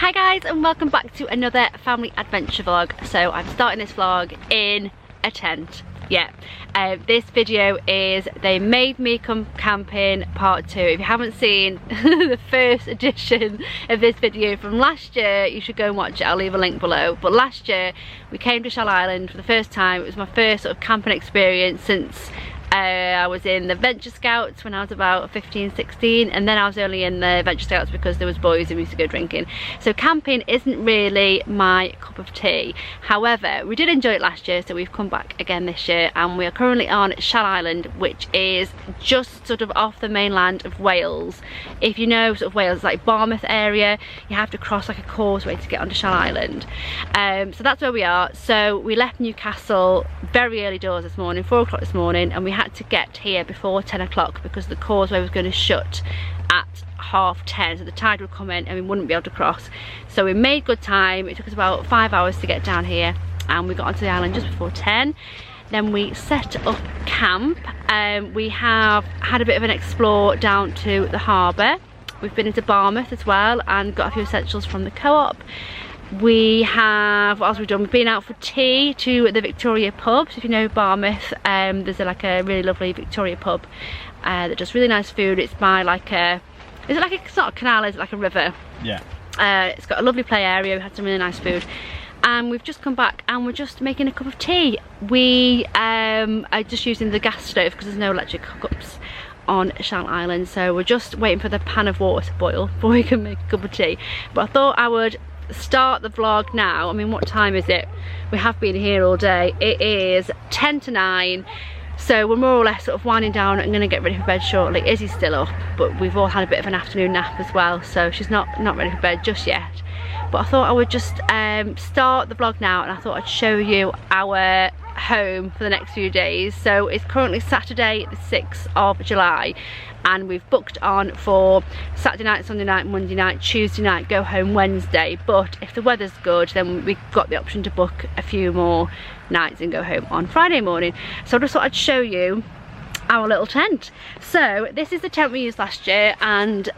Hi guys, and welcome back to another family adventure vlog. So I'm starting this vlog in a tent. Yeah, this video is They Made Me Come Camping Part 2. If you haven't seen the first edition of this video from last year, you should go and watch it. I'll leave a link below. But last year we came to Shell Island for the first time. It was my first sort of camping experience since I was in the Venture Scouts when I was about 15, 16, and then I was only in the Venture Scouts because there was boys and we used to go drinking. So camping isn't really my cup of tea. However, we did enjoy it last year, so we've come back again this year, and we are currently on Shell Island, which is just sort of off the mainland of Wales. If you know sort of Wales, like Barmouth area, you have to cross like a causeway to get onto Shell Island. So that's where we are. So we left Newcastle very early doors this morning, 4 o'clock this morning, and we had to get here before 10 o'clock because the causeway was going to shut at 10:30, so the tide would come in and we wouldn't be able to cross. So we made good time. It took us about 5 hours to get down here, and we got onto the island just before 10. Then we set up camp. We have had a bit of an explore down to the harbour. We've been into Barmouth as well and got a few essentials from the co-op. We have, what else have we done? We've been out for tea to the Victoria pub. So if you know Barmouth, there's like a really lovely Victoria pub that does really nice food. It's by like a, it's not a canal, is it like a river? Yeah. It's got a lovely play area. We had some really nice food. And we've just come back and we're just making a cup of tea. We are just using the gas stove because there's no electric hookups on Shell Island. So we're just waiting for the pan of water to boil before we can make a cup of tea. But I thought I would start the vlog now. I mean, what time is it? We have been here all day. It is 10 to 9, so we're more or less sort of winding down and gonna get ready for bed shortly. Izzy's still up, but we've all had a bit of an afternoon nap as well, so she's not ready for bed just yet. But I thought I would just start the vlog now, and I thought I'd show you our home for the next few days. So it's currently Saturday the 6th of July, and we've booked on for Saturday night, Sunday night, Monday night, Tuesday night, go home Wednesday. But if the weather's good, then we've got the option to book a few more nights and go home on Friday morning. So I just thought I'd show you our little tent. So this is the tent we used last year, and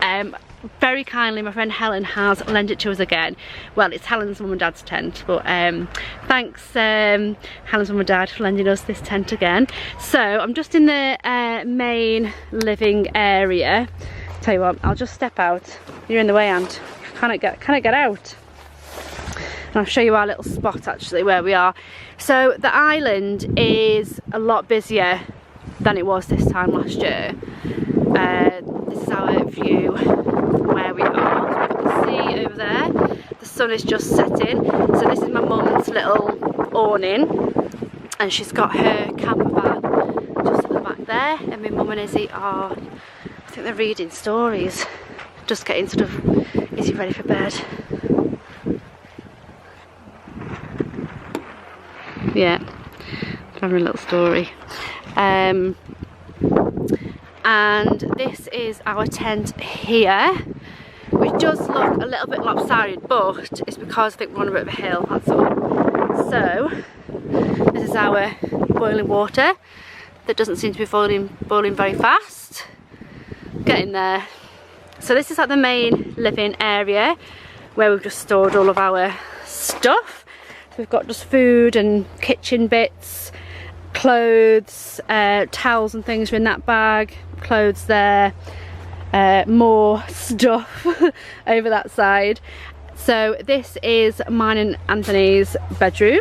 very kindly my friend Helen has lent it to us again. Well, it's Helen's mum and dad's tent, but thanks Helen's mum and dad for lending us this tent again. So I'm just in the main living area. Tell you what, I'll just step out. You're in the way, Ant. Can I get out? And I'll show you our little spot actually where we are. So the island is a lot busier than it was this time last year. This is our view where we are. So we've got the sea over there. The sun is just setting. So this is my mum's little awning, and she's got her camper van just at the back there. And my mum and Izzy are, I think they're reading stories. Just getting sort of Izzy ready for bed. Yeah, having a little story. And this is our tent here, which does look a little bit lopsided, but it's because I think we're on a bit of a hill, that's all. So this is our boiling water that doesn't seem to be boiling very fast. Getting there. So this is like the main living area where we've just stored all of our stuff. So we've got just food and kitchen bits, clothes, towels and things are in that bag, clothes there, more stuff over that side. So this is mine and Anthony's bedroom,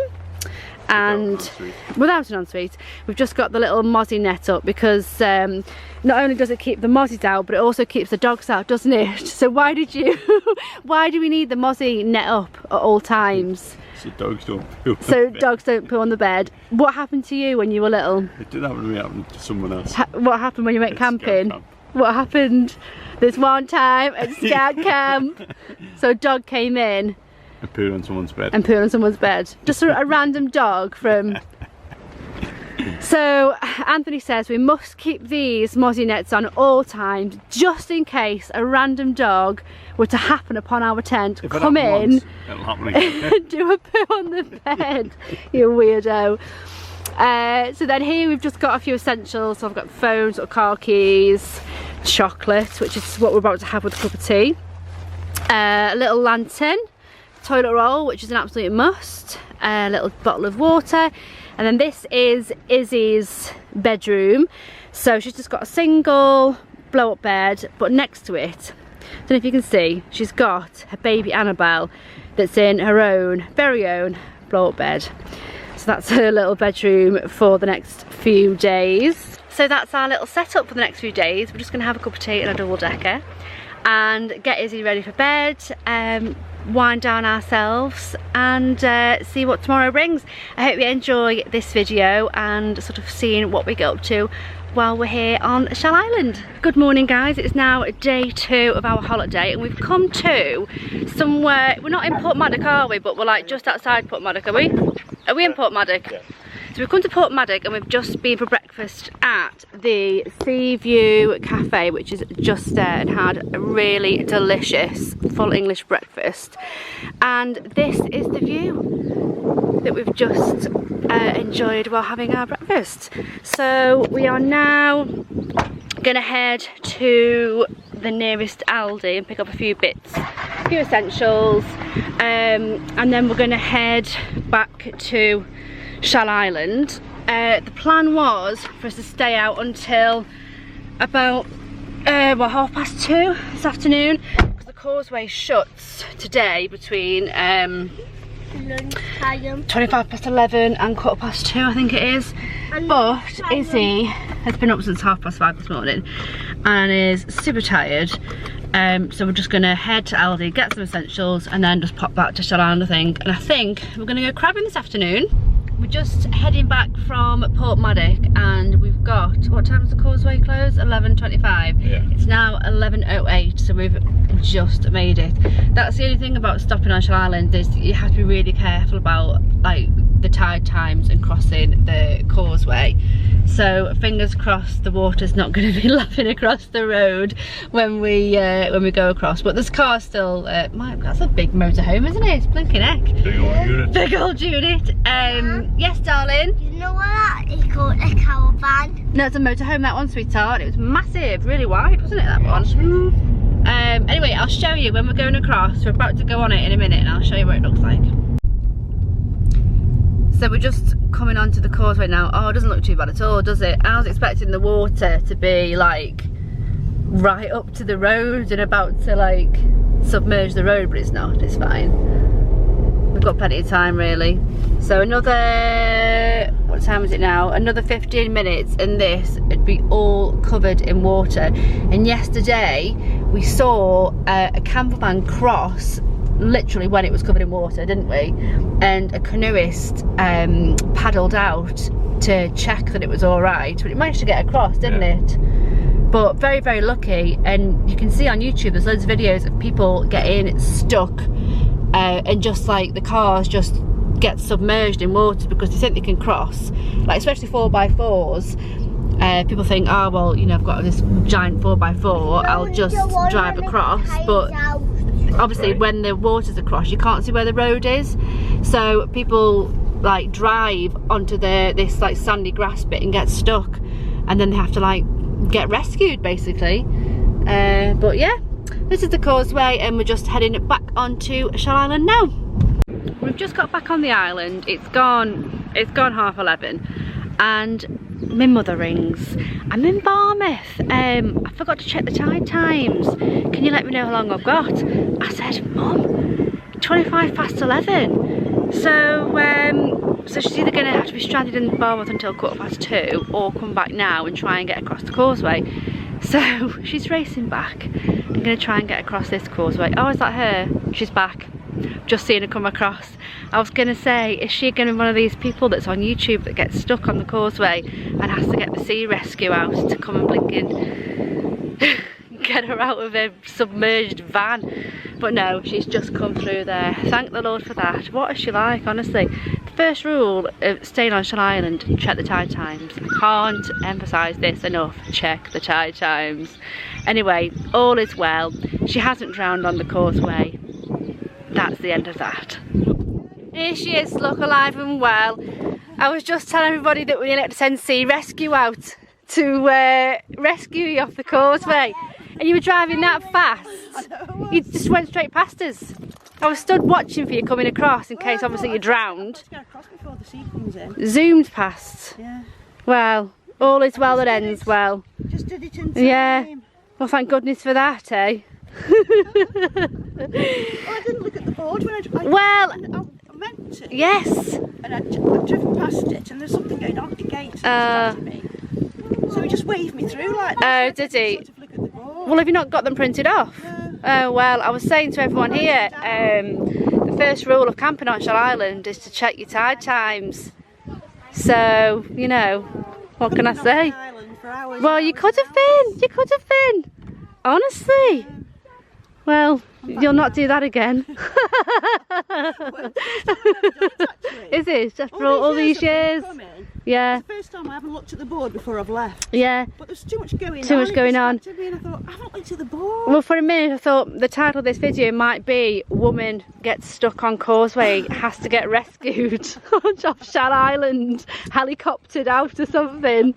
and without an ensuite. We've just got the little mozzie net up because not only does it keep the mozzies out, but it also keeps the dogs out, doesn't it? So why do we need the mozzie net up at all times? So dogs don't poo. So dogs don't poo on the bed. What happened to you when you were little? It did happen to me, it happened to someone else. What happened when you went camping? What happened? There's one time at Scout camp. So a dog came in and pooed on someone's bed. And pooed on someone's bed. Just a random dog from... So Anthony says we must keep these mozzie nets on at all times, just in case a random dog were to happen upon our tent, come in, once, it'll happen again. do a poo on the bed. You weirdo. So then here we've just got a few essentials. So I've got phones or car keys, chocolate, which is what we're about to have with a cup of tea, a little lantern, toilet roll, which is an absolute must, a little bottle of water, and then this is Izzy's bedroom. So she's just got a single blow up bed, but next to it, I don't know if you can see, she's got her baby Annabelle that's in her own, very own blow up bed. So that's her little bedroom for the next few days. So that's our little setup for the next few days. We're just gonna have a cup of tea and a double decker and get Izzy ready for bed, wind down ourselves and see what tomorrow brings. I hope you enjoy this video and sort of seeing what we get up to while we're here on Shell Island. Good morning guys, it's now day 2 of our holiday and we've come to somewhere, we're not in Portmaddock are we, but we're like just outside Portmaddock, are we? Are we in Portmaddock? Yeah. So we've come to Portmaddock and we've just been for breakfast at the Sea View Cafe, which is just there, and had a really delicious full English breakfast. And this is the view that we've just enjoyed while having our breakfast. So we are now gonna head to the nearest Aldi and pick up a few bits, a few essentials, and then we're gonna head back to Shell Island. The plan was for us to stay out until about well, 2:30 this afternoon, because the Causeway shuts today between 11:25 and 2:15 I think it is. But Izzy has been up since 5:30 this morning and is super tired, so we're just gonna head to Aldi, get some essentials and then just pop back to Shell Island I think. And I think we're gonna go crabbing this afternoon. We're just heading back from Portmaddock and we've got, what time does the Causeway close? 11:25. Yeah. It's now 11:08, so we've just made it. That's the only thing about stopping on Shell Island, is you have to be really careful about like the tide times and crossing the Causeway. So fingers crossed the water's not going to be lapping across the road when we go across. But this car's still, that's a big motorhome, isn't it? It's blinking heck. Big old unit. Big old unit. Yes, darling. You know what that is called? A caravan. No, it's a motorhome, that one, sweetheart. It was massive, really wide, wasn't it, that one? Anyway, I'll show you when we're going across. We're about to go on it in a minute and I'll show you what it looks like. So we're just coming onto the Causeway now. Oh, it doesn't look too bad at all, does it? I was expecting the water to be like right up to the road and about to like submerge the road, but it's not, it's fine. We've got plenty of time really. So another, what time is it now? Another 15 minutes and this would be all covered in water. And yesterday we saw a camper van cross literally when it was covered in water, didn't we? And a canoeist paddled out to check that it was all right, but it managed to get across, didn't it? But very, very lucky. And you can see on YouTube there's loads of videos of people getting stuck and just like the cars just get submerged in water because they think they can cross, like especially 4x4s. People think, oh well, you know, I've got this giant 4x4, I'll just drive across. But obviously when the water's across you can't see where the road is, so people like drive onto this like sandy grass bit and get stuck, and then they have to like get rescued basically. But yeah, this is the Causeway and we're just heading back onto Shell Island now. We've just got back on the island. It's gone 11:30 and my mother rings. I'm in Barmouth. I forgot to check the tide times. Can you let me know how long I've got? I said, Mum, 11:25. So she's either gonna have to be stranded in Barmouth until 2:15 or come back now and try and get across the Causeway. So she's racing back. I'm gonna try and get across this Causeway. Oh, is that her? She's back. Just seeing her come across. I was gonna say, is she gonna be one of these people that's on YouTube that gets stuck on the Causeway and has to get the sea rescue out to come and blinking get her out of a submerged van? But no, she's just come through there. Thank the Lord for that. What is she like, honestly? The first rule of staying on Shell Island, check the tide times. I can't emphasise this enough, check the tide times. Anyway, all is well. She hasn't drowned on the Causeway. That's the end of that. Here she is, look alive and well. I was just telling everybody that we needed to send Sea Rescue out to rescue you off the Causeway. And you were driving that fast. You just went straight past us. I was stood watching for you coming across in case obviously you drowned. Let's go across before the sea comes in. Zoomed past. Yeah. Well, all is well that ends well. Just did it in time. Yeah. Well, thank goodness for that, eh? Oh, I didn't look at the board when Well, I meant to. yes. And I'd driven past it and there's something going on at the gate and distracted me. So he just waved me through like that. Oh, did he? Sort of look at the board. Well, have you not got them printed off? No. Oh, well, I was saying to everyone here, the first rule of camping on Shell Island is to check your tide times. So, you know, what can I say? Well, you could have been. You could have been. Honestly. Well, you'll not do that again. Is it? After all these years? Yeah. It's the first time I haven't looked at the board before I've left. Yeah. But there's too much going on. Too much going on. Me and I thought, I haven't looked at the board. Well, for a minute I thought the title of this video might be "Woman Gets Stuck on Causeway, Has to Get Rescued" off Shell Island, helicoptered out or something.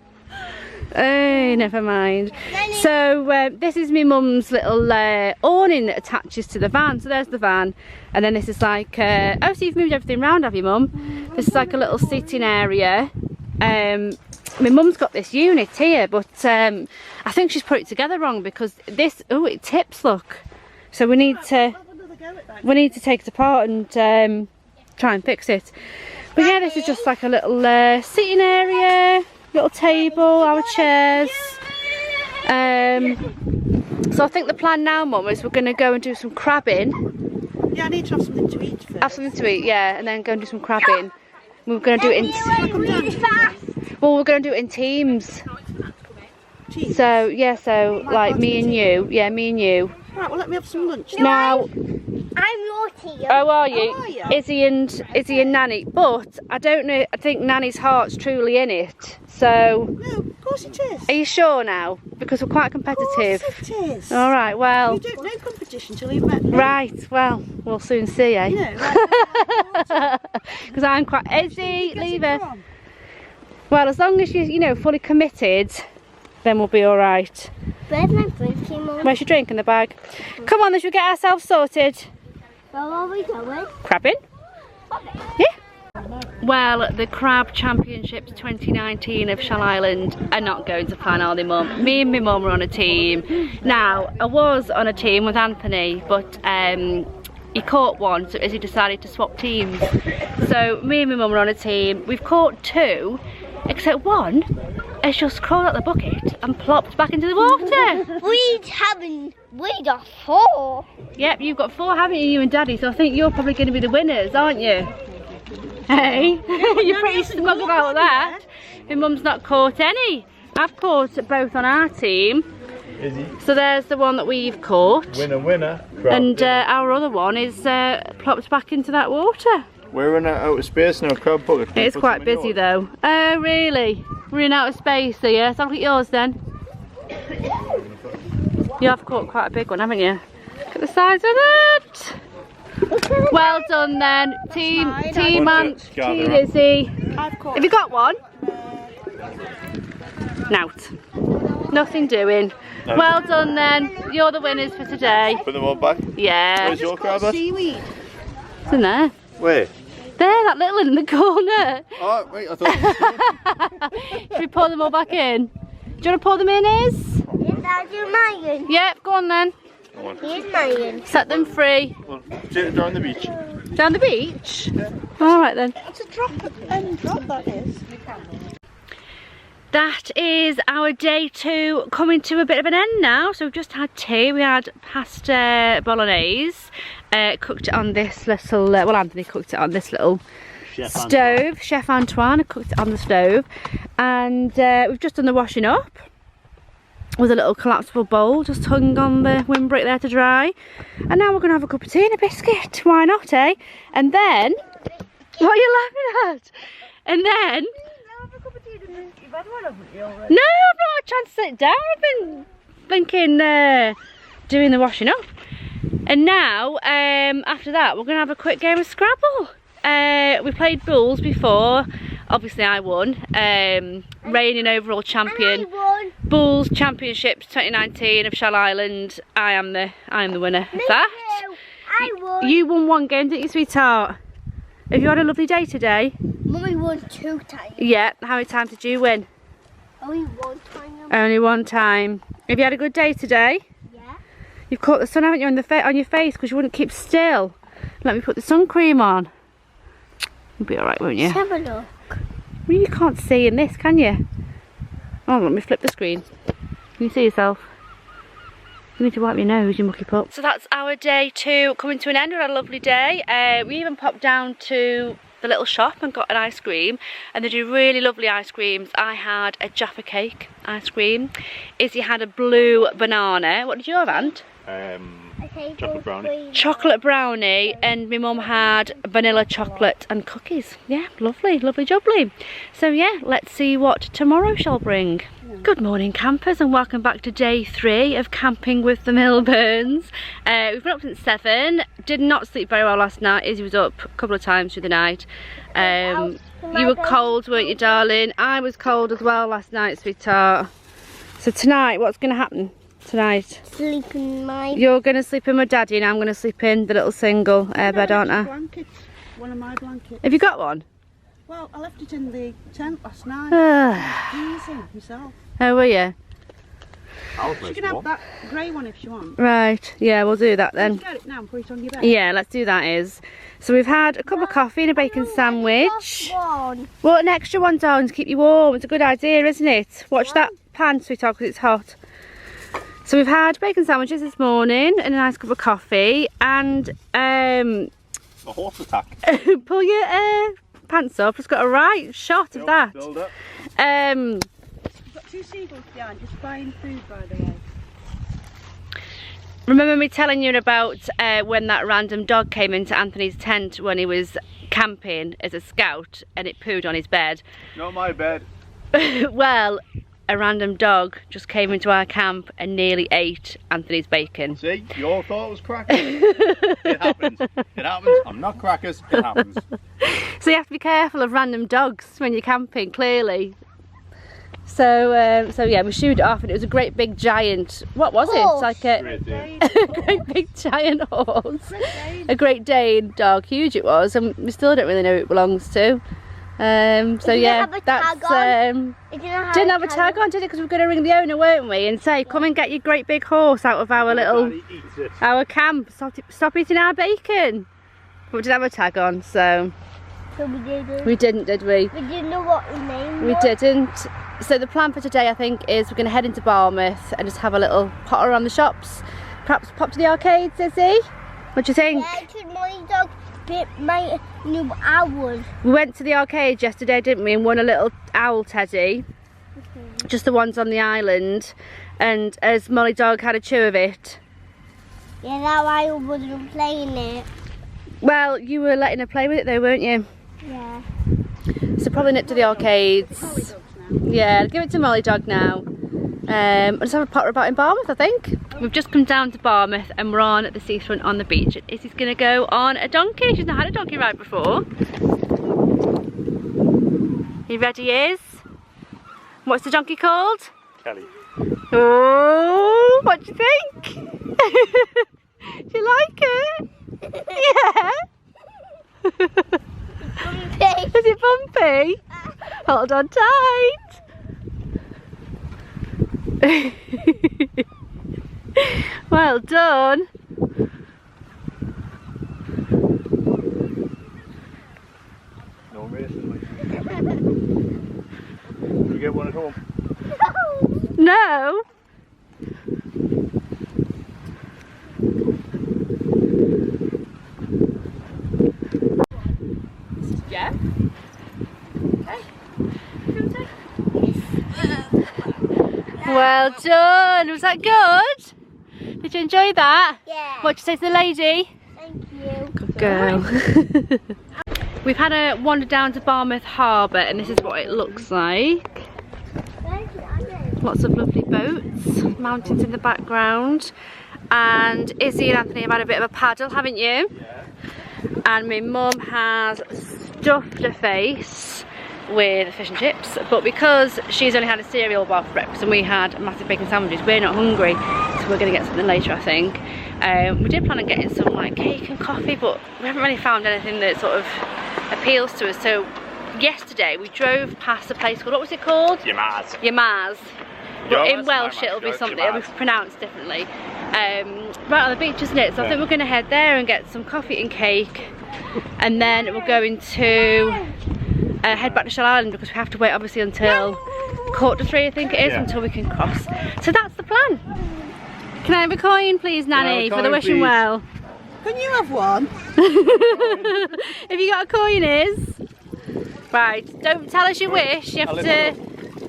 Oh, never mind. So this is my mum's little awning that attaches to the van. So there's the van, and then this is like oh, so you've moved everything around, have you, Mum? This is like a little sitting area. My mum's got this unit here, but I think she's put it together wrong because this, oh, it tips, look. So we need to take it apart and try and fix it. But yeah, this is just like a little sitting area, little table, our chairs. So I think the plan now, Mum, is we're going to go and do some crabbing. Yeah, I need to have something to eat first. Have something to eat, yeah, and then go and do some crabbing. We're going to do it in... Well, we're going to do it in teams. Teams? So, yeah, so like me and you. Yeah, me and you. Right, well, let me have some lunch. Now... I'm your team. Oh, are you? Oh, are you? Izzy and Nanny. But I don't know, I think Nanny's heart's truly in it. So... No, of course it is. Are you sure now? Because we're quite competitive. Of course it is. Alright, well... You don't know competition till you've met me. Right, well, we'll soon see, eh? Yeah, Because I'm quite... Izzy, leave her. Well, as long as you're, you know, fully committed, then we'll be alright. Where's my drinking, Mum? Where's your drink? In the bag? Come on, then, should we get ourselves sorted? Where are we going? Crabbing? Yeah. Well, the Crab Championships 2019 of Shell Island are not going to plan, are they, Mum? Me and my mum were on a team. Now, I was on a team with Anthony, but he caught one, so Izzy decided to swap teams. So me and my mum were on a team. We've caught two, except one has just crawled out the bucket and plopped back into the water. We got 4. Yep, you've got 4, haven't you, you and Daddy? So I think you're probably going to be the winners, aren't you? Hey, you're pretty smug about that. My mum's not caught any. I've caught both on our team. Izzy. So there's the one that we've caught. Winner, winner. And our other one is plopped back into that water. We're in outer space now, crab bucket. It's quite busy though. Oh really? We're in outer space, so yeah. So look at yours then. You have caught quite a big one, haven't you? Look at the size of that. Well done then, team Izzy. Have you got one? Nout. Nothing doing. No. Well done then. You're the winners for today. Put them all back. Yeah. Where's your crab? Seaweed. It's in there. Where? There, that little one in the corner. Oh, wait, I thought. Should we pour them all back in? Do you want to pour them in, Iz? Is that your mine? Yep, go on then. Come on. Here's mine. Set them free. Well, down the beach. Down the beach? Yeah. Alright then. It's a drop that is. That is our day 2 coming to a bit of an end now. So we've just had tea. We had pasta bolognese. Cooked it on this little, well, Anthony cooked it on this little stove. Chef Antoine cooked it on the stove. And we've just done the washing up with a little collapsible bowl just hung on the windbreak there to dry. And now we're going to have a cup of tea and a biscuit. Why not, eh? And then, what are you laughing at? And then, no, I've not had a chance to sit down. I've been thinking, doing the washing up. And now, after that, we're going to have a quick game of Scrabble. We played Bulls before. Obviously, I won. Reigning overall champion. Bulls Championships 2019 of Shell Island. I am the winner of that. I won. You won one game, didn't you, sweetheart? Have you had a lovely day today? Mummy won 2 times. Yeah. How many times did you win? Only 1 time. Only one time. Have you had a good day today? Yeah. You've caught the sun, haven't you, on your face because you wouldn't keep still. Let me put the sun cream on. You'll be alright, won't you? Let's have a look. Well, you can't see in this, can you? Oh, let me flip the screen. Can you see yourself? You need to wipe your nose, you mucky pup. So that's our day 2 coming to an end. We had a lovely day. We even popped down to the little shop and got an ice cream, and they do really lovely ice creams. I had a Jaffa cake ice cream. Izzy had a blue banana. What did you have, Ant? Chocolate brownie. Chocolate brownie, and my mum had vanilla chocolate and cookies. Yeah, lovely, lovely jubbly. So yeah, let's see what tomorrow shall bring. Good morning, campers, and welcome back to day 3 of camping with the Milburns. We've been up since 7. Did not sleep very well last night. Izzy was up a couple of times through the night. You were cold, weren't you, darling? I was cold as well last night, sweetheart. So tonight, what's going to happen tonight? Sleep in my... You're going to sleep in with Daddy, and I'm going to sleep in the little single bed, aren't I? Blanket. One of my blankets. Have you got one? Well, I left it in the tent last night. Easy myself. Oh, were you? You can have that grey one if you want. Right, yeah, we'll do that then. Get it now and put it on your bed. Yeah, let's do that, Iz. So we've had a cup of coffee and a bacon sandwich. Well, an extra one, darling, to keep you warm. It's a good idea, isn't it? Watch that pan, sweetheart, because it's hot. So we've had bacon sandwiches this morning and a nice cup of coffee, and A horse attack. pull your pants up. It's got a right shot of that. Build up. You've got 2 seagulls behind, just buying food, by the way. Remember me telling you about when that random dog came into Anthony's tent when he was camping as a scout and it pooed on his bed? Not my bed. Well, a random dog just came into our camp and nearly ate Anthony's bacon. See, you all thought it was crackers. It happens. It happens. I'm not crackers. It happens. So you have to be careful of random dogs when you're camping, clearly. So yeah, we shooed it off, and it was a great big giant. What was it? It's like a great big giant horse. A Great Dane dog, huge it was, and we still don't really know who it belongs to. So yeah, that's didn't have a tag on, did it? Because we were going to ring the owner, weren't we, and say, come and get your great big horse out of our little camp. Stop eating our bacon. But we didn't have a tag on, so we didn't. We didn't, did we? We didn't know what his name We was. didn't. So the plan for today, I think, is we're going to head into Barmouth and just have a little potter around the shops. Perhaps pop to the arcades, Izzy? What do you think? Yeah, I took my dog Pip my new owl. We went to the arcade yesterday, didn't we, and won a little owl teddy. Just the ones on the island. And as Molly Dog had a chew of it. Yeah, that owl wasn't playing it. Well, you were letting her play with it though, weren't you? Yeah. So probably nip to the arcades. Yeah, give it to Molly Dog now. I'll just have a potter about in Barmouth, I think. We've just come down to Barmouth and we're on the seafront on the beach. Izzy's going to go on a donkey. She's not had a donkey ride before. You ready, Iz? What's the donkey called? Kelly. Oh, what do you think? Do you like it? Yeah. Is it bumpy? Hold on tight. Well done. No racing. You get one at home? No. This is Jeff. Okay. Well done. Was that good? Did you enjoy that? Yeah. What did you say to the lady? Thank you. Good girl. We've had a wander down to Barmouth Harbour and this is what it looks like. Lots of lovely boats, mountains in the background, and Izzy and Anthony have had a bit of a paddle, haven't you? Yeah. And my mum has stuffed her face with fish and chips, but because she's only had a cereal bar for breakfast and we had massive bacon sandwiches, we're not hungry, so we're going to get something later, I think. We did plan on getting some like cake and coffee, but we haven't really found anything that sort of appeals to us. So yesterday we drove past a place called, what was it called? Yamaz. Yamaz. But in Welsh it'll be something, it'll be pronounced differently. Right on the beach, isn't it? So I think we're going to head there and get some coffee and cake, and then we're going to head back to Shell Island because we have to wait obviously until 3:15 I think it is, until we can cross. So that's the plan. Can I have a coin please, Nanny, for the wishing well? Can you have one? Have you got a coin, Iz? Right, don't tell us your wish, you have to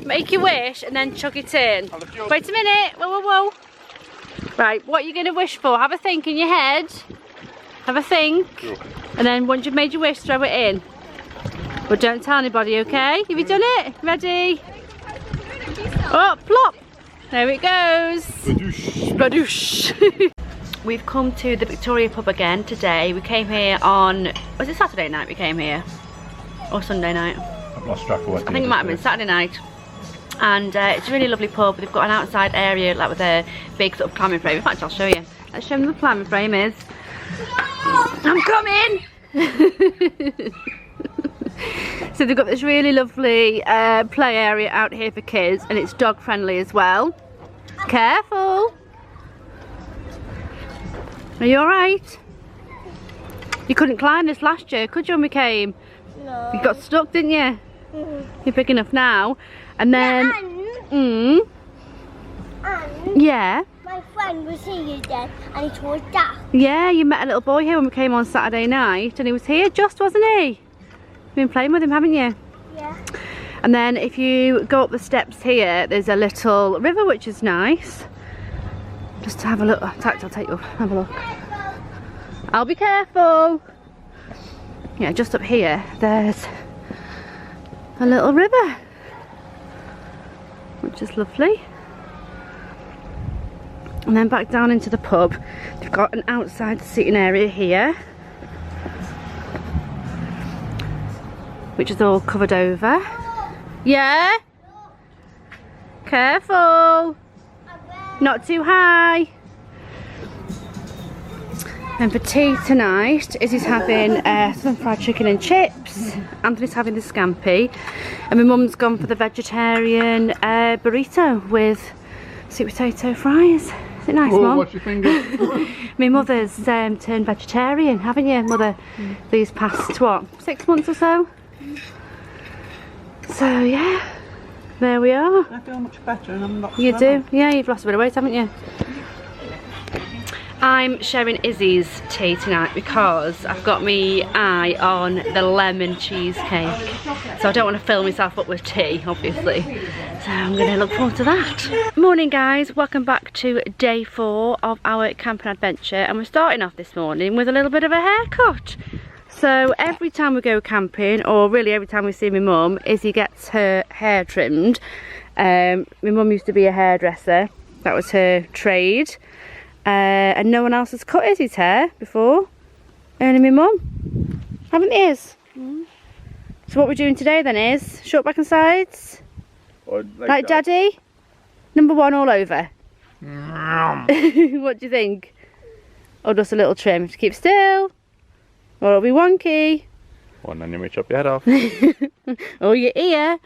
make your wish and then chuck it in. Wait a minute, whoa, whoa, whoa. Right, what are you going to wish for? Have a think in your head. Have a think. And then once you've made your wish, throw it in. But don't tell anybody, okay? Have you done it? Ready? Oh, plop! There it goes. Badoosh. We've come to the Victoria pub again today. We came here on, was it Saturday night we came here? Or Sunday night? I've lost track of what I think it might have been Saturday night. And it's a really lovely pub. They've got an outside area like with a big sort of climbing frame. In fact, I'll show you. Let's show them the climbing frame is. I'm coming! So they've got this really lovely play area out here for kids, and it's dog friendly as well. Careful! Are you alright? You couldn't climb this last year, could you, when we came? No. You got stuck, didn't you? You're big enough now. And then... And yeah. my friend was here then, and he told Dad. Yeah, you met a little boy here when we came on Saturday night, and he was here just, wasn't he? You've been playing with him, haven't you? Yeah. And then if you go up the steps here, there's a little river which is nice. Just to have a look. I'll take you up, have a look. I'll be careful. Yeah, just up here, there's a little river, which is lovely. And then back down into the pub, they've got an outside seating area here, which is all covered over. Yeah? Careful! Not too high! And for tea tonight, Izzy's having some fried chicken and chips. Anthony's having the scampi. And my mum's gone for the vegetarian burrito with sweet potato fries. Is it nice, Mum? What's your finger? My mother's turned vegetarian, haven't you, Mother? These past, what, 6 months or so? So, yeah, there we are. I feel much better and I'm not You do? Yeah, you've lost a bit of weight, haven't you? I'm sharing Izzy's tea tonight because I've got my eye on the lemon cheesecake. So I don't want to fill myself up with tea, obviously. So I'm going to look forward to that. Morning guys, welcome back to day 4 of our camping adventure. And we're starting off this morning with a little bit of a haircut. So every time we go camping, or really every time we see my mum, Izzy gets her hair trimmed. My mum used to be a hairdresser. That was her trade. And no one else has cut Izzy's hair before, only my mum. Haven't they, Iz? So what we're doing today then is short back and sides, Or like Daddy. Number 1 all over. What do you think? Or just a little trim to keep still, or it'll be wonky. One, then you may chop your head off. Or your ear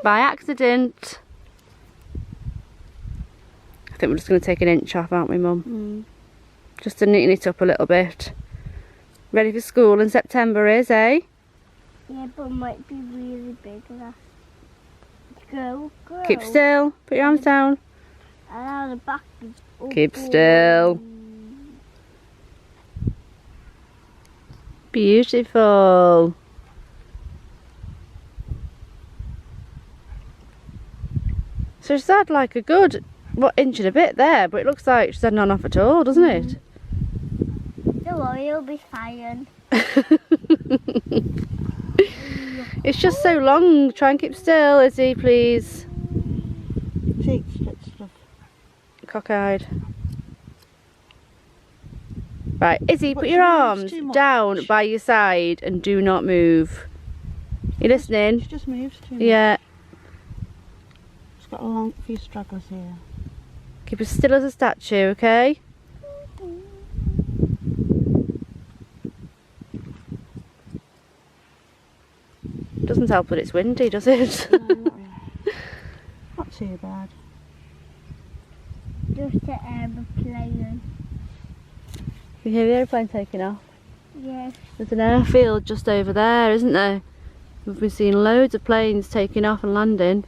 by accident. I think we're just going to take an inch off, aren't we, Mum? Just to neaten it up a little bit. Ready for school in September is, eh? Yeah, but it might be really big enough. Go. Keep still. Put your arms down. And now the back is open. Keep still. Beautiful. So she's had like a good, what, inch and a bit there, but it looks like she's had none off at all, doesn't it? Don't worry, you'll be fine. It's just so long. Try and keep still, Izzy, please. Cheeks, stuff. Cockeyed. Right, Izzy, put your arms down by your side and do not move. You listening? She just moves too much. Yeah. She's got a few stragglers here. Keep as still as a statue, okay? Doesn't help that it's windy, does it? No, not really. Not too bad. Just the aeroplane. You hear the aeroplane taking off? Yes. There's an airfield just over there, isn't there? We've been seeing loads of planes taking off and landing.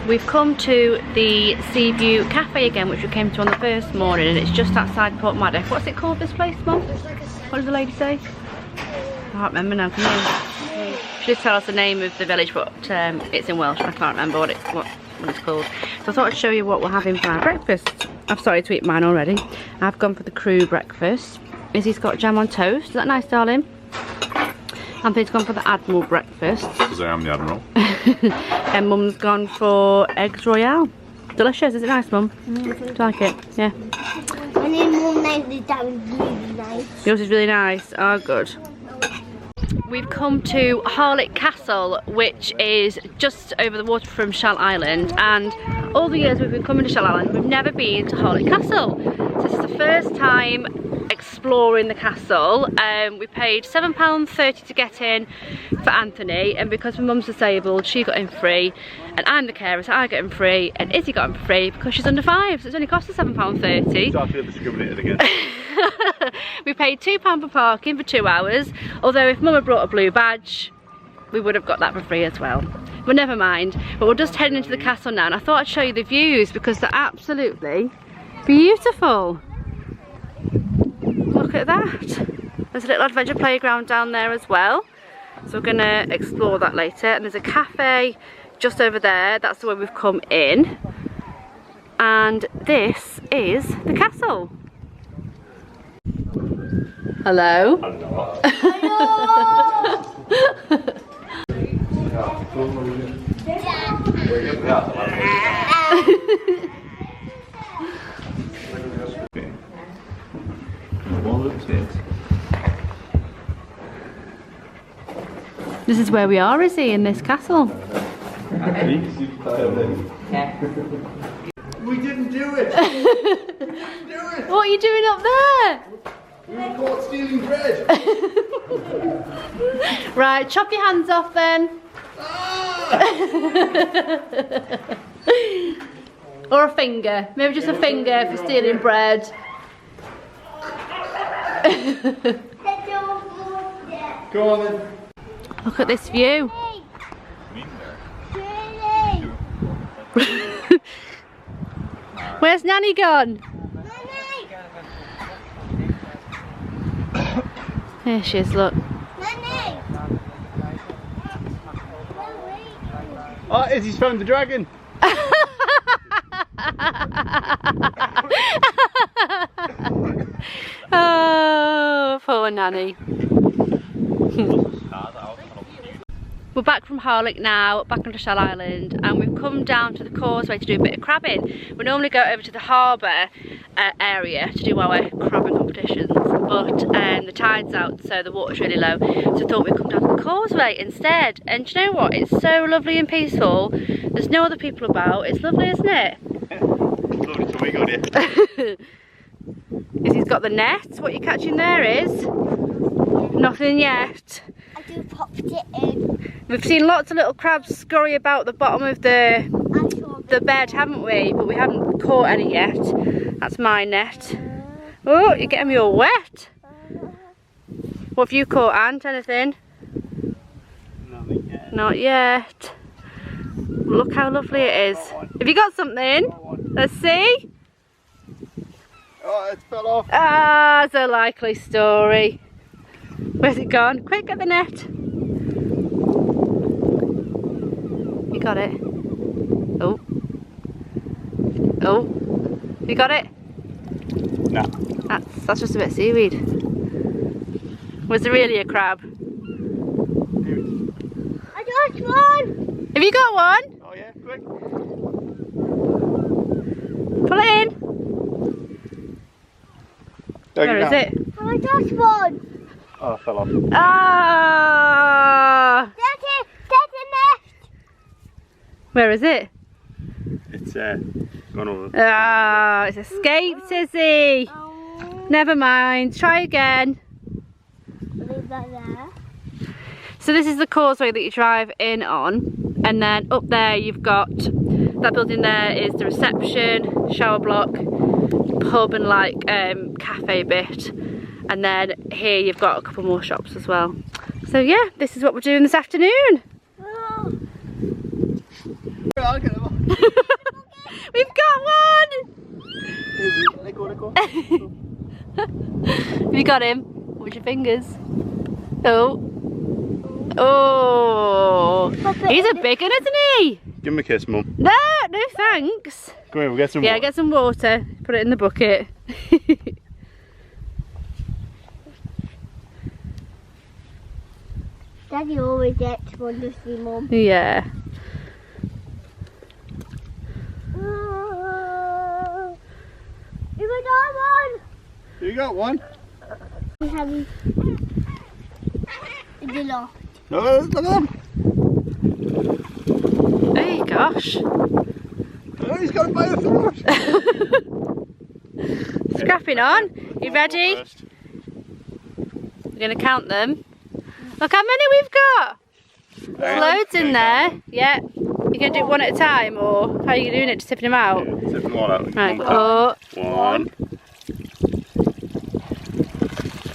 We've come to the Seaview Cafe again, which we came to on the first morning, and it's just outside Port Maddox. What's it called, this place, Mum? What did the lady say? I can't remember now, can you? She did tell us the name of the village, but it's in Welsh. I can't remember what it's called. So I thought I'd show you what we're having for our breakfast. I've started to eat mine already. I've gone for the crew breakfast. Izzy's got jam on toast. Is that nice, darling? Anthony's gone for the Admiral breakfast. Because I am the Admiral. And Mum's gone for eggs royale. Delicious, is it nice, Mum? Do you like it? Yeah. I need more nice. That was really nice. Yours is really nice. Oh, good. We've come to Harlech Castle, which is just over the water from Shell Island, and all the years we've been coming to Shell Island, we've never been to Harlech Castle. So this is the first time exploring the castle. We paid £7.30 to get in for Anthony, and because my mum's disabled, she got in free, and I'm the carer, so I get in free, and Izzy got in free because she's under 5, so it's only cost us £7.30. So I feel discriminated again. We paid £2 for parking for 2 hours, although if Mum had brought a blue badge, we would have got that for free as well. But never mind. But we're just heading into the castle now, and I thought I'd show you the views because they're absolutely beautiful. Look at that. There's a little adventure playground down there as well, so we're going to explore that later. And there's a cafe just over there. That's the way we've come in. And this is the castle. Hello. This is where we are, Izzy, in this castle. We didn't do it! We didn't do it! What are you doing up there? We were caught stealing bread! Right, chop your hands off then. Or a finger. Maybe just a finger for stealing bread. Go on then. Look at this view. Where's Nanny gone? Here she is, look. Oh, Izzy's found the dragon. Oh, poor Nanny. We're back from Harlech now, back onto Shell Island, and we've come down to the Causeway to do a bit of crabbing. We normally go over to the harbour area to do our crabbing competitions, but the tide's out, so the water's really low, so I thought we'd come down to the Causeway instead. And do you know what? It's so lovely and peaceful. There's no other people about. It's lovely, isn't it? Lovely till we got here. Izzy's got the net. What you're catching there is nothing yet. I just popped it in. We've seen lots of little crabs scurry about the bottom of the bed, haven't we? But we haven't caught any yet. That's my net. Oh, you're getting me all wet. What have you caught, Ant? Anything? Nothing yet. Not yet. Look how lovely it is. Have you got something? Let's see. Oh, it fell off. Ah, it's a likely story. Where's it gone? Quick, get the net. You got it? Oh. Oh. You got it? No. That's just a bit of seaweed. Was there really a crab? I got one! Have you got one? Oh yeah, quick. Pull it in. Where is it? I got one! Oh, it fell off. Ah! That's it! That's the nest! Where is it? It's gone over. Ah, it's escaped, Izzy. Oh. Never mind. Try again. So this is the causeway that you drive in on, and then up there you've got, that building there is the reception, shower block, pub and like cafe bit, and then here you've got a couple more shops as well. So yeah, this is what we're doing this afternoon. I'll get them on. We've got one! Let go. Have you got him? With your fingers. Oh. Oh. He's a big one, isn't he? Give him a kiss, Mum. No, no thanks. Come here, we'll get some Yeah, water. get some water. Put it in the bucket. Daddy always gets one to see Mum. Yeah. You got one! You got one? Heavy. It's a lot. No, look at them. Hey, gosh. Oh, he's got a bite of throat. Scrapping on. You ready? We're going to count them. Look how many we've got. There's loads in there. Yeah. You're going to do it one at a time, or how are you doing it? Just tipping them out? Yeah, tip them all out. Right. Oh. 1.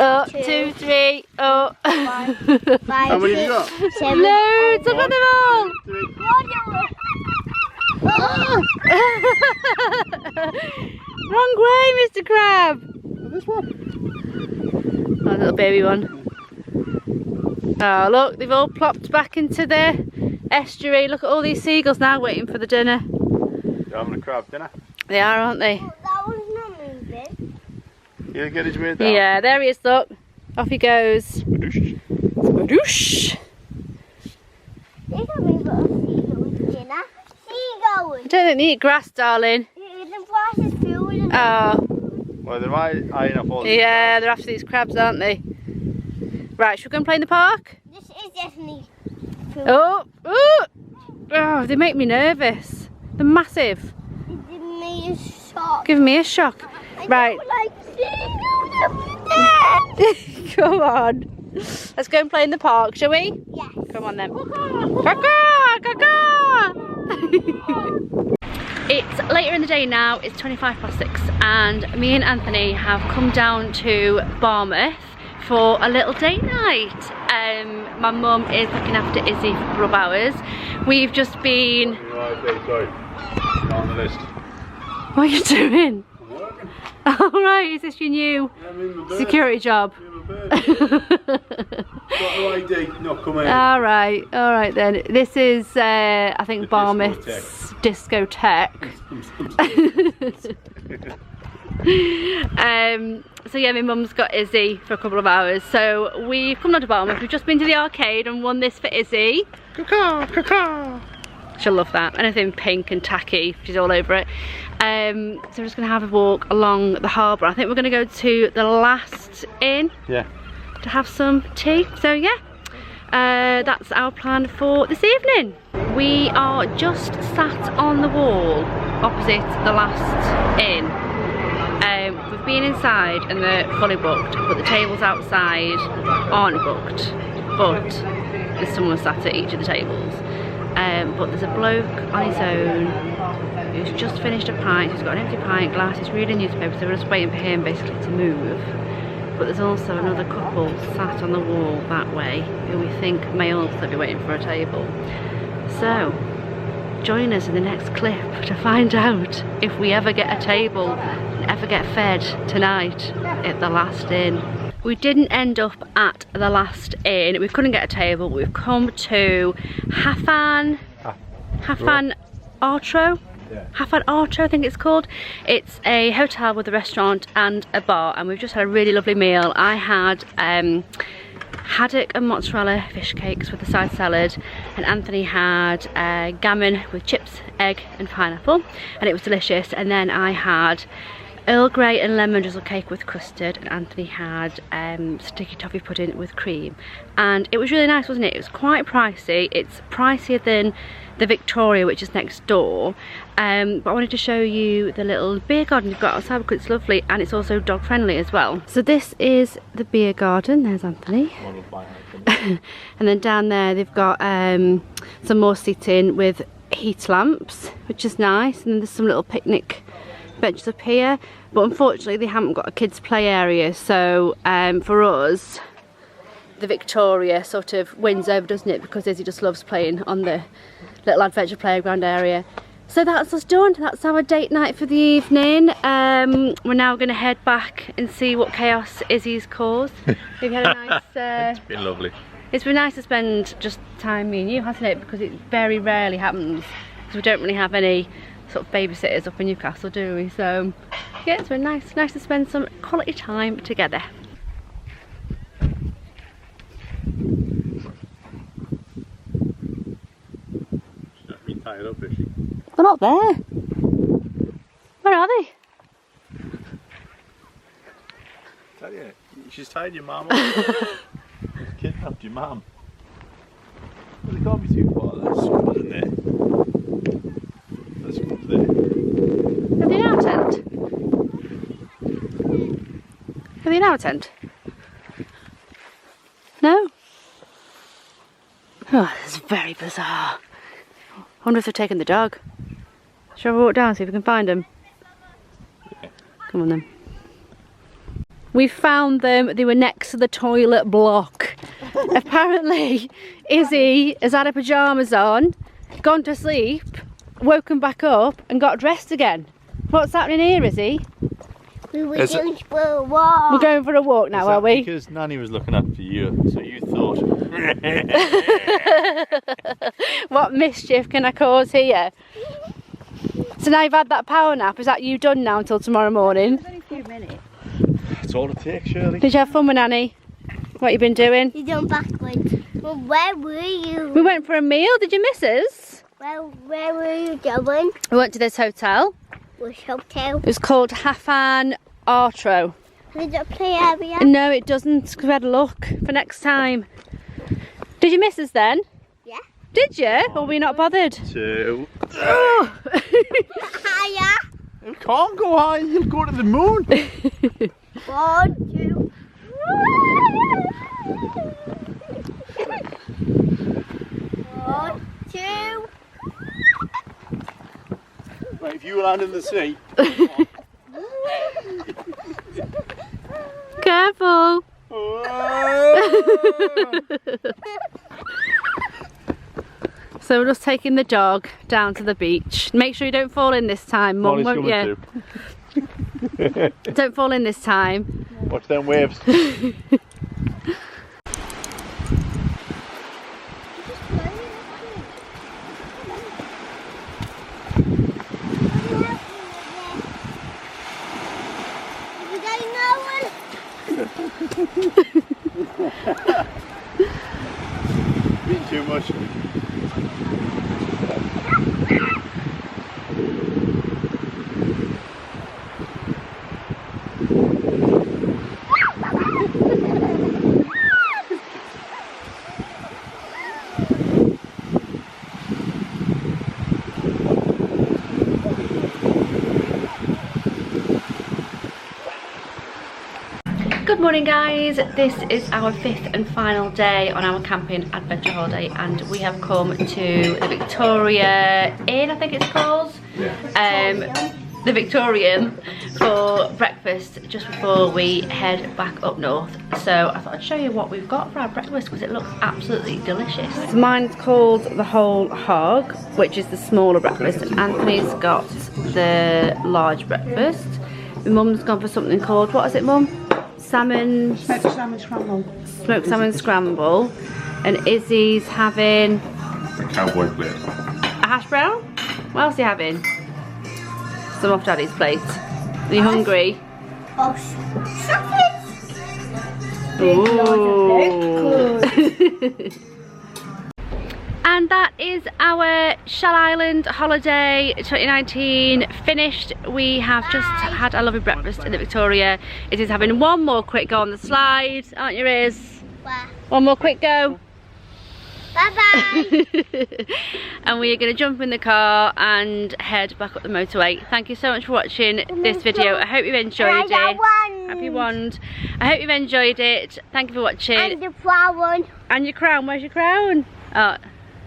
Oh, 2, 3. Oh. 5, How many have you got? 7. Loads. Look at them all. 3. Wrong way, Mr. Crab. This one. Oh, little baby one. Oh, look, they've all plopped back into the estuary. Look at all these seagulls now waiting for the dinner. They're having a crab dinner. They are, aren't they? That one's not moving. Yeah, get his weight down. Yeah, there he is, look. Off he goes. Badoosh. Badoosh. They don't move at a seagull's dinner. Seagulls! I don't think they eat grass, darling. The grass is food. Oh, Well, they're eyeing up all these yeah, crabs. they're after these crabs, aren't they? Right, should we go and play in the park? This is definitely food. Oh, oh, oh, they make me nervous. They're massive. Give me a shock. Give me a shock. Right. I don't like seagulls. Come on. Let's go and play in the park, shall we? Yes. Come on then. Caca! Caca! It's later in the day now, it's 6:25, and me and Anthony have come down to Barmouth for a little date night. My mum is looking after Izzy for a couple of hours. We've just been... Sorry. Not on the list. What are you doing? I'm working. Alright, is this your new I'm in my bed. security job? I'm in my bed. Got no ID, not coming in. Alright then. This is, I think, The Barmouth's discotheque. So yeah, my mum's got Izzy for a couple of hours. So we've come down to Barmouth. We've just been to the arcade and won this for Izzy. Caca, caca. She'll love that. Anything pink and tacky, she's all over it. So we're just gonna have a walk along the harbour. I think we're gonna go to the last inn. Yeah. To have some tea. So yeah, that's our plan for this evening. We are just sat on the wall opposite the last inn. We've been inside and they're fully booked, but the tables outside aren't booked. But there's someone sat at each of the tables. But there's a bloke on his own who's just finished a pint. He's got an empty pint glass. He's reading newspapers. So we're just waiting for him basically to move. But there's also another couple sat on the wall that way who we think may also be waiting for a table. So join us in the next clip to find out if we ever get a table and ever get fed tonight at the last inn. We didn't end up at the last inn. We couldn't get a table. We've come to Hafan Artro. Yeah. Hafan Artro, I think it's called. It's a hotel with a restaurant and a bar, and we've just had a really lovely meal. I had haddock and mozzarella fish cakes with a side salad, and Anthony had gammon with chips, egg and pineapple, and it was delicious. And then I had Earl Grey and lemon drizzle cake with custard, and Anthony had sticky toffee pudding with cream, and it was really nice, wasn't it? It was quite pricey. It's pricier than the Victoria, which is next door, but I wanted to show you the little beer garden they've got outside because it's lovely, and it's also dog friendly as well. So this is the beer garden. There's Anthony. And then down there they've got some more seating with heat lamps, which is nice, and then there's some little picnic benches up here, but unfortunately they haven't got a kids play area, so for us the Victoria sort of wins over, doesn't it, because Izzy just loves playing on the little adventure playground area. So that's us done. That's our date night for the evening. We're now going to head back and see what chaos Izzy's caused. We've had a nice it's been lovely. It's been nice to spend just time, me and you, hasn't it, because it very rarely happens, because we don't really have any sort of babysitters up in Newcastle, do we? So yeah, it's been nice to spend some quality time together. She's been tied up, is she? They're not there. Where are they? Tell you, she's tied your mum up. She's kidnapped your mum. Well, they can't be too far. There's someone in there. There's someone there. Are they in our tent? Are they in our tent? No? Oh, this is very bizarre. I wonder if they've taken the dog. Shall we walk down and see if we can find them? Yeah. Come on then. We found them. They were next to the toilet block. Apparently Izzy has had her pyjamas on, gone to sleep, woken back up and got dressed again. What's happening here, Izzy? We were going for a walk. We're going for a walk now, are we? Because Nanny was looking after you, so you thought. What mischief can I cause here? So now you've had that power nap, is that you done now until tomorrow morning? It's only a few minutes. That's all it takes, Shirley. Did you have fun with Nanny? What you been doing? You're going backwards. Well, where were you? We went for a meal, did you miss us? Well, where were you going? We went to this hotel. Which hotel? It was called Hafan Artro. Did it play area? No, it doesn't. We had a look for next time. Did you miss us then? Yeah. Did you? Or were you not bothered? 2. Oh. Higher. You can't go high, you'll go to the moon. 1, 2. 1, 2. Right, if you land in the sea. Careful. So we're just taking the dog down to the beach. Make sure you don't fall in this time, Mum, won't you? Don't fall in this time. Watch them waves. Been too much. Good morning guys, this is our 5th and final day on our camping adventure holiday, and we have come to the Victoria Inn, I think it's called. The Victorian for breakfast just before we head back up north. So I thought I'd show you what we've got for our breakfast because it looks absolutely delicious. So mine's called the whole hog, which is the smaller breakfast, and Anthony's got the large breakfast. My mum's gone for something called, what is it, Mum? Salmon... Smoked salmon scramble. Smoked salmon scramble. And Izzy's having... A cowboy plate. a hash brown? What else are you having? Some off Daddy's plate. Are you hungry? Oh, Ooh. And that is our Shell Island holiday 2019 finished. We have just had a lovely breakfast in the Victoria. It is having one more quick go on the slide, aren't you, Riz? One more quick go. Bye-bye. And we are going to jump in the car and head back up the motorway. Thank you so much for watching this video. I hope you've enjoyed it. Happy wand. I hope you've enjoyed it. Thank you for watching. And the crown. And your crown. Where's your crown? Oh,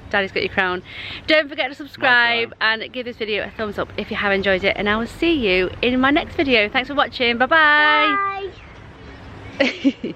Daddy's got your crown. Don't forget to subscribe and give this video a thumbs up if you have enjoyed it. And I will see you in my next video. Thanks for watching. Bye-bye. Bye.